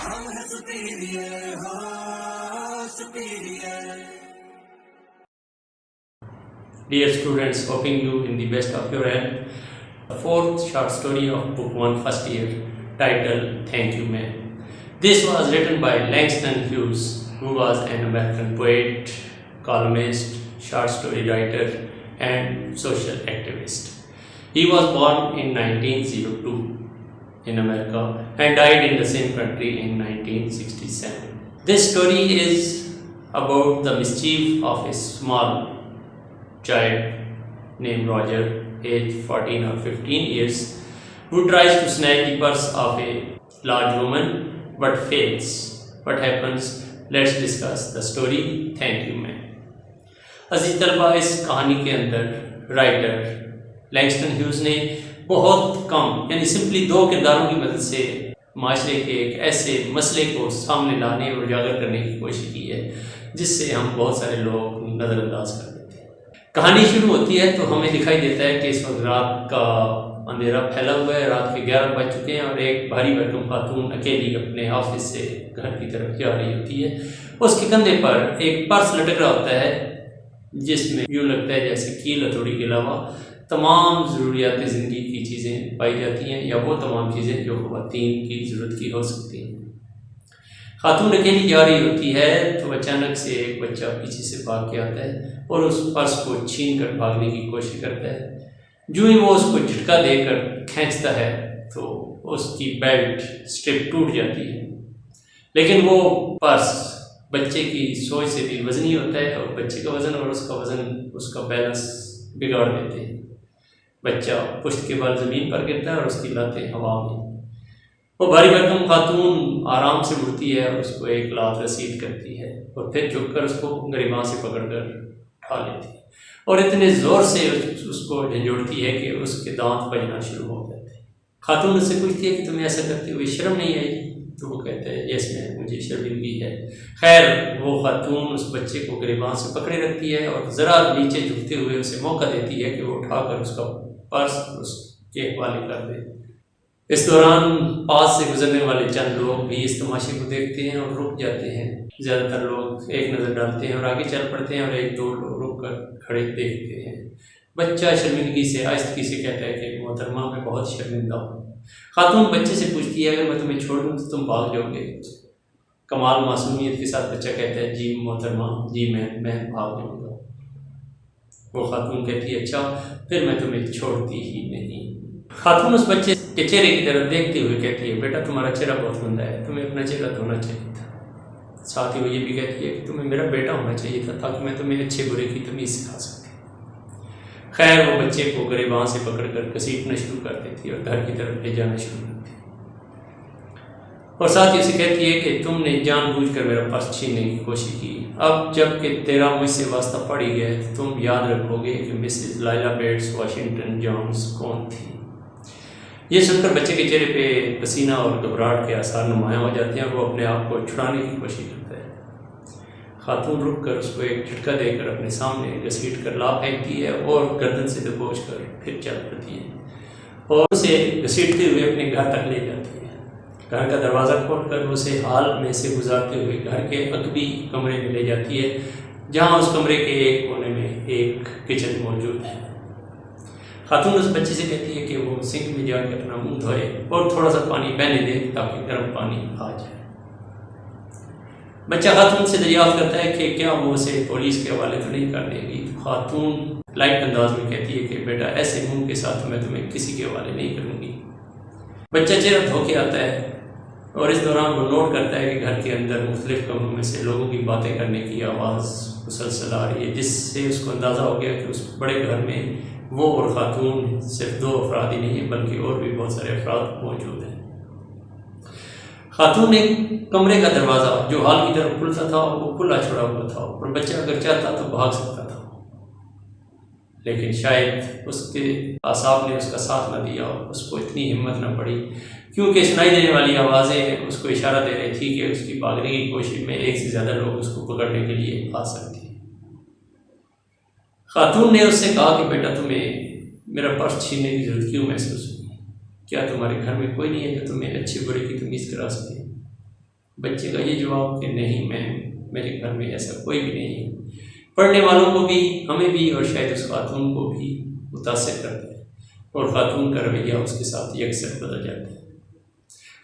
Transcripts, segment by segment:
हम हैं सुपीरियर, हाँ superior. Dear students, hoping you in the best of your health. The fourth short story of Book 1 first year, titled Thank You Man. This was written by Langston Hughes, who was an American poet, columnist, short story writer, and social activist. He was born in 1902 in America and died in the same country in 1967. This story is about the mischief of a small child named Roger, aged 14 or 15 years, who tries to snatch the purse of a large woman but fails. What happens? Let's discuss the story. Thank you, man. अजीज तलबा, इस कहानी के अंदर writer Langston Hughes ने बहुत कम यानी simply दो किरदारों की मदद से माशरे के एक ऐसे मसले को सामने लाने और उजागर करने की कोशिश की है जिससे हम बहुत सारे लोग नज़रअंदाज कर देते हैं। कहानी शुरू होती है तो हमें दिखाई देता है कि इस वक्त रात का अंधेरा फैला हुआ है, रात के 11 बज चुके हैं और एक भारी भरकम खातून अकेली अपने ऑफिस से घर की तरफ जा रही होती है। उसके कंधे पर एक पर्स लटक रहा होता है जिसमें यूँ लगता है जैसे कील हथौड़ी के अलावा तमाम ज़रूरियात ज़िंदगी की चीज़ें पाई जाती हैं या वो तमाम चीज़ें जो ख़वातीन की ज़रूरत की हो सकती हैं। खातून अकेली जा रही होती है तो अचानक से एक बच्चा पीछे से भाग के आता है और उस पर्स को छीन कर भागने की कोशिश करता है। जो ही वो उसको झटका देकर खींचता है तो उसकी बेल्ट स्ट्रिप टूट जाती है, लेकिन वो पर्स बच्चे की सोच से भी वजनी होता है और बच्चे का वज़न और उसका वज़न उसका बैलेंस बिगाड़ देते हैं। बच्चा पुश्त के बल ज़मीन पर गिरता है और उसकी लातें हवा में। वो भारी भरकम खातून आराम से उठती है और उसको एक लात रसीद करती है और फिर झुककर उसको गरिमा से पकड़कर उठा लेती है और इतने ज़ोर से उसको झंझोड़ती है कि उसके दांत बजना शुरू हो जाते हैं। खातून उससे पूछती है कि तुम्हें ऐसा करते हुए शर्म नहीं आई? तो वो कहता है यस मैम, मुझे शर्मिंदगी है। खैर वो खातून उस बच्चे को गिरबान से पकड़े रखती है और ज़रा नीचे झुकते हुए उसे मौका देती है कि वो उठाकर उसका पर्स उसके हवाले कर दे। इस दौरान पास से गुजरने वाले चंद लोग भी इस तमाशे को देखते हैं और रुक जाते हैं। ज़्यादातर लोग एक नज़र डालते हैं और आगे चल पड़ते हैं और एक दो लोग रुक कर खड़े देखते हैं। बच्चा शर्मिंदगी से आहिस्तगी से कहता है कि मोहतरमा मैं बहुत शर्मिंदा हूँ। खातून बच्चे से पूछती है अगर मैं तुम्हें छोड़ दूँ तो तुम भाग जाओगे? कमाल मासूमियत के साथ बच्चा कहता है जी मोहतरमा, जी मैं भाग जाऊँगा। वो खातून कहती है अच्छा फिर मैं तुम्हें छोड़ती ही नहीं। खातून उस बच्चे के चेहरे की तरफ देखते हुए कहती है बेटा तुम्हारा चेहरा बहुत गंदा है, तुम्हें अपना चेहरा धोना चाहिए था। साथ ही वो ये भी कहती है कि तुम्हें मेरा बेटा होना चाहिए था ताकि मैं तुम्हें अच्छे बुरे की तमीज़ सिखा सके। खैर वो बच्चे को गिरबान से पकड़कर घसीटना शुरू कर देती है और घर की तरफ ले जाना शुरू करती है और साथ ही उसे कहती है कि तुमने जानबूझकर मेरा पर्स छीनने की कोशिश की। अब जबकि तेरा मुझसे वास्ता पड़ ही गया तो तुम याद रखोगे कि Mrs Layla Bates Washington Jones कौन थी। ये सुनकर बच्चे के चेहरे पे पसीना और घबराहट के आसार नुमायाँ हो जाते हैं और वो अपने आप को छुड़ाने की कोशिश करता है। खातून रुक कर उसको एक झटका देकर अपने सामने घसीट कर ला फेंकती है और गर्दन से दबोच कर फिर चल पड़ती है और उसे घसीटते हुए अपने घर तक ले जाती है। घर का दरवाज़ा खोलकर उसे हॉल में से गुजारते हुए घर के अगबी कमरे में ले जाती है जहाँ उस कमरे के एक कोने में एक किचन मौजूद है। खातून उस बच्चे से कहती है कि वो सिंक में जाकर अपना मुंह धोए और थोड़ा सा पानी बहने दे ताकि गर्म पानी आ जाए। बच्चा खातून से दरियाफ्त करता है कि क्या वो उसे पुलिस के हवाले तो नहीं कर देगी। खातून लाइट अंदाज में कहती है कि बेटा ऐसे मुंह के साथ मैं तुम्हें किसी के हवाले नहीं करूँगी। बच्चा चेहरा धो के आता है और इस दौरान वो नोट करता है कि घर के अंदर मुख्तलिफ कमरों में से लोगों की बातें करने की आवाज़ मुसलसल आ रही है, जिससे उसको अंदाज़ा हो गया कि उस बड़े घर में वो और खातून सिर्फ दो अफराद ही नहीं है बल्कि और भी बहुत सारे अफराद मौजूद हैं। खातून ने कमरे का दरवाज़ा जो हॉल की तरफ खुलता था वो खुला छोड़ा हुआ था और बच्चा अगर चाहता तो भाग सकता था, लेकिन शायद उसके आसाब ने उसका साथ न दिया और उसको इतनी हिम्मत न पड़ी क्योंकि सुनाई देने वाली आवाज़ें उसको इशारा दे रही थी कि उसकी भागने की कोशिश में एक से ज़्यादा लोग उसको पकड़ने के लिए आ सकते हैं। खातून ने उससे कहा कि बेटा तुम्हें मेरा पर्स छीनने की जरूरत क्यों महसूस हुई? क्या तुम्हारे घर में कोई नहीं है जो तुम्हें अच्छे बुरे की तमीज़ करा सके? बच्चा कहता है कि नहीं, मैं तुम्हें अपना पर्स नहीं दूंगा। खातून कहती है अच्छा फिर मैं तुम्हें छोड़ती ही नहीं। खातून ने उससे कहा कि बेटा तुम्हारे घर में कोई नहीं है जो तुम्हें अच्छे बुरे की तमीज़ करा सके? बच्चा कहता है कि नहीं, मैं तुम्हें अपना पर्स नहीं दूंगा। बच्चे का ये जवाब कि नहीं मैम, मेरे घर में ऐसा कोई भी नहीं है, पढ़ने वालों को भी, हमें भी और शायद उस खातून को भी मुतासिर करता है और खातून का रवैया उसके साथ यकसर बदल जाता है।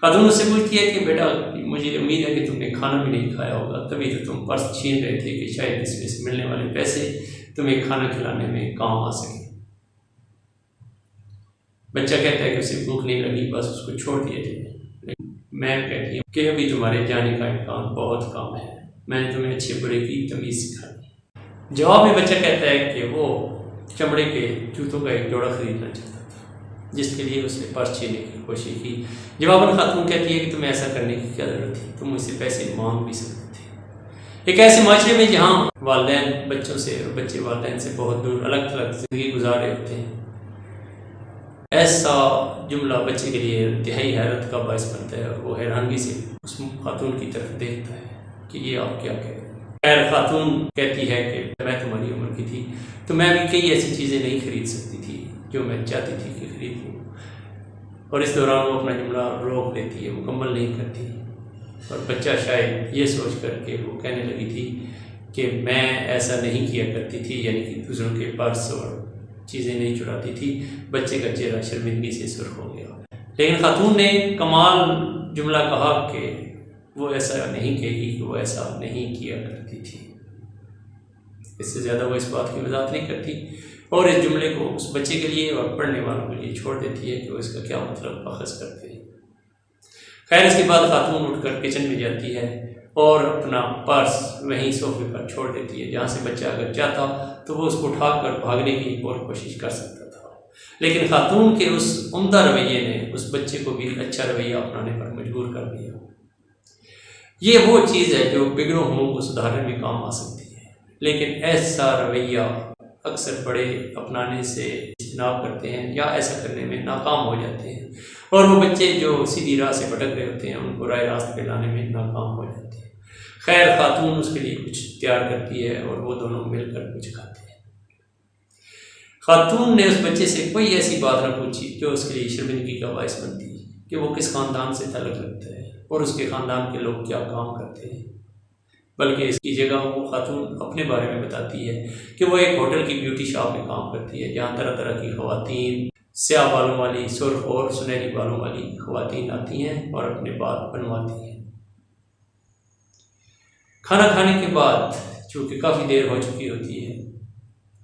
खातून उससे पूछती है कि बेटा मुझे उम्मीद है कि तुमने खाना भी नहीं खाया होगा, तभी तो तुम पर्स छीन रहे थे कि शायद इसमें से मिलने वाले पैसे तुम्हें खाना खिलाने में काम आ सके। बच्चा कहता है कि उसे भूख नहीं लगी, बस उसको छोड़ दिया जाए। मैम कहती है कि अभी तुम्हारे जाने का इम्कान बहुत कम है, मैंने तुम्हें अच्छे बुरे की तमीज़ सिखा दी। जवाब में बच्चा कहता है कि वो चमड़े के जूतों का एक जोड़ा खरीदना चाहता था, जिसके लिए उसने पर्स छीनने की कोशिश की। जवाबन खातून कहती है कि तुम्हें ऐसा करने की क्या ज़रूरत थी, तुम मुझसे पैसे मांग भी सकते थे। एक ऐसे माशरे में जहाँ वालिदैन बच्चों से और बच्चे वालिदैन से बहुत दूर अलग अलग ज़िंदगी गुजार रहे होते हैं, ऐसा जुमला बच्चे के लिए इंतहाई हैरत का बायस बनता है और वो हैरानगी से उस खातून की तरफ देखता है कि ये आप क्या कह रहे हैं। खैर खातून कहती है कि मैं तुम्हारी उम्र की थी तो मैं भी कई ऐसी चीज़ें नहीं खरीद सकती थी जो मैं चाहती थी कि खरीद लूँ, और इस दौरान वो अपना जुमला रोक देती है, मुकम्मल नहीं करती। और बच्चा शायद ये सोच कर के वो कहने लगी थी कि मैं ऐसा नहीं किया करती थी, यानी कि दूसरों के पर्स और चीज़ें नहीं चुराती थी। बच्चे का चेहरा शर्मिंदगी से सुर्ख हो गया, लेकिन खातून ने कमाल जुमला कहा कि वो ऐसा नहीं कहेगी कि वो ऐसा नहीं किया करती थी। इससे ज़्यादा वो इस बात की वजाहत नहीं करती और इस जुमले को उस बच्चे के लिए और पढ़ने वालों के लिए छोड़ देती है कि वो इसका क्या मतलब अखज़ करते हैं। खैर इसके बाद खातून उठकर किचन में जाती है और अपना पर्स वहीं सोफे पर छोड़ देती है, जहाँ से बच्चा अगर चाहता तो वो उसको उठाकर भागने की एक और कोशिश कर सकता था, लेकिन खातून के उस उम्दा रवैये ने उस बच्चे को भी अच्छा रवैया अपनाने पर मजबूर कर दिया। ये वो चीज़ है जो बिगड़ों हुओं को सुधारने में काम आ सकती है, लेकिन ऐसा रवैया अक्सर बड़े अपनाने से इज्तनाब करते हैं या ऐसा करने में नाकाम हो जाते हैं, और वो बच्चे जो सीधी राह से भटक रहे होते हैं उनको राह रास्त पे लाने में नाकाम हो जाते हैं। खैर खातून उसके लिए कुछ तैयार करती है और वो दोनों मिलकर कुछ खाते हैं। खातून ने उस बच्चे से कोई ऐसी बात न पूछी जो उसके लिए शर्मिंदगी का बायस बनती कि वो किस ख़ानदान से तल्लुक़ रखता है और उसके ख़ानदान के लोग क्या काम करते हैं, बल्कि इसकी जगह वो खातून अपने बारे में बताती है कि वो एक होटल की ब्यूटी शॉप में काम करती है, जहाँ तरह तरह की ख़वातीन, स्याह बालों वाली, सुर्ख और सुनहरी बालों वाली ख़वातीन आती हैं और अपने बाल बनवाती हैं। खाना खाने के बाद चूँकि काफ़ी देर हो चुकी होती है,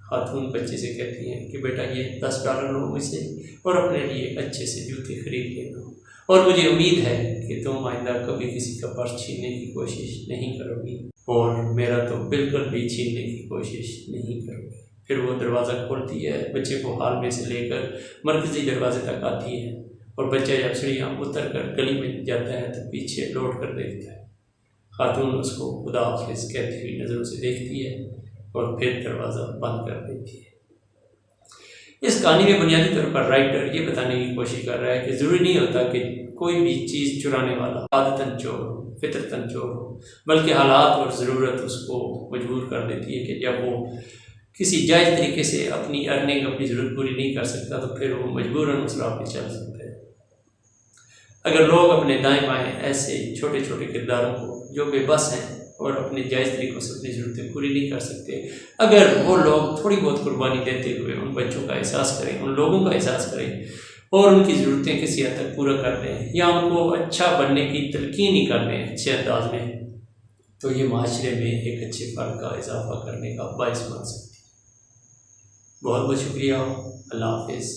खातून बच्चे से कहती हैं कि बेटा ये $10 लो मुझसे और अपने लिए अच्छे से जूते खरीद ले लो, और मुझे उम्मीद है कि तुम आइंदा कभी किसी का पर्स छीनने की कोशिश नहीं करोगी और मेरा तो बिल्कुल भी छीनने की कोशिश नहीं करोगी। फिर वो दरवाज़ा खोलती है, बच्चे को हाल में से लेकर मरकज़ी दरवाजे तक आती है, और बच्चा जब सीढ़ियाँ उतर कर गली में जाता है तो पीछे लौट कर देखता है। खातून उसको खुदा हाफिज़ कहती हुई नज़रों से देखती है और फिर दरवाज़ा बंद कर देती है। इस कहानी में बुनियादी तौर पर राइटर ये बताने की कोशिश कर रहा है कि ज़रूरी नहीं होता कि कोई भी चीज़ चुराने वाला आदतन चोर हो, फितरतन चोर हो, बल्कि हालात और ज़रूरत उसको मजबूर कर देती है कि जब वो किसी जायज़ तरीके से अपनी अर्निंग, अपनी ज़रूरत पूरी नहीं कर सकता तो फिर वो मजबूरन उस राह पे चल सकता है। अगर लोग अपने दाएं बाएं ऐसे छोटे छोटे किरदारों को जो बेबस हैं और अपने जायज़ तरीक़ों से अपनी ज़रूरतें पूरी नहीं कर सकते, अगर वो लोग थोड़ी बहुत कुर्बानी देते हुए उन बच्चों का एहसास करें, उन लोगों का एहसास करें और उनकी ज़रूरतें किसी हद तक पूरा कर दें या उनको अच्छा बनने की तलकीन ही कर दें अच्छे अंदाज में, तो ये माशरे में एक अच्छे फ़र्द का इजाफा करने का बायस बन सकती है। बहुत बहुत शुक्रिया। अल्लाह हाफ़िज़।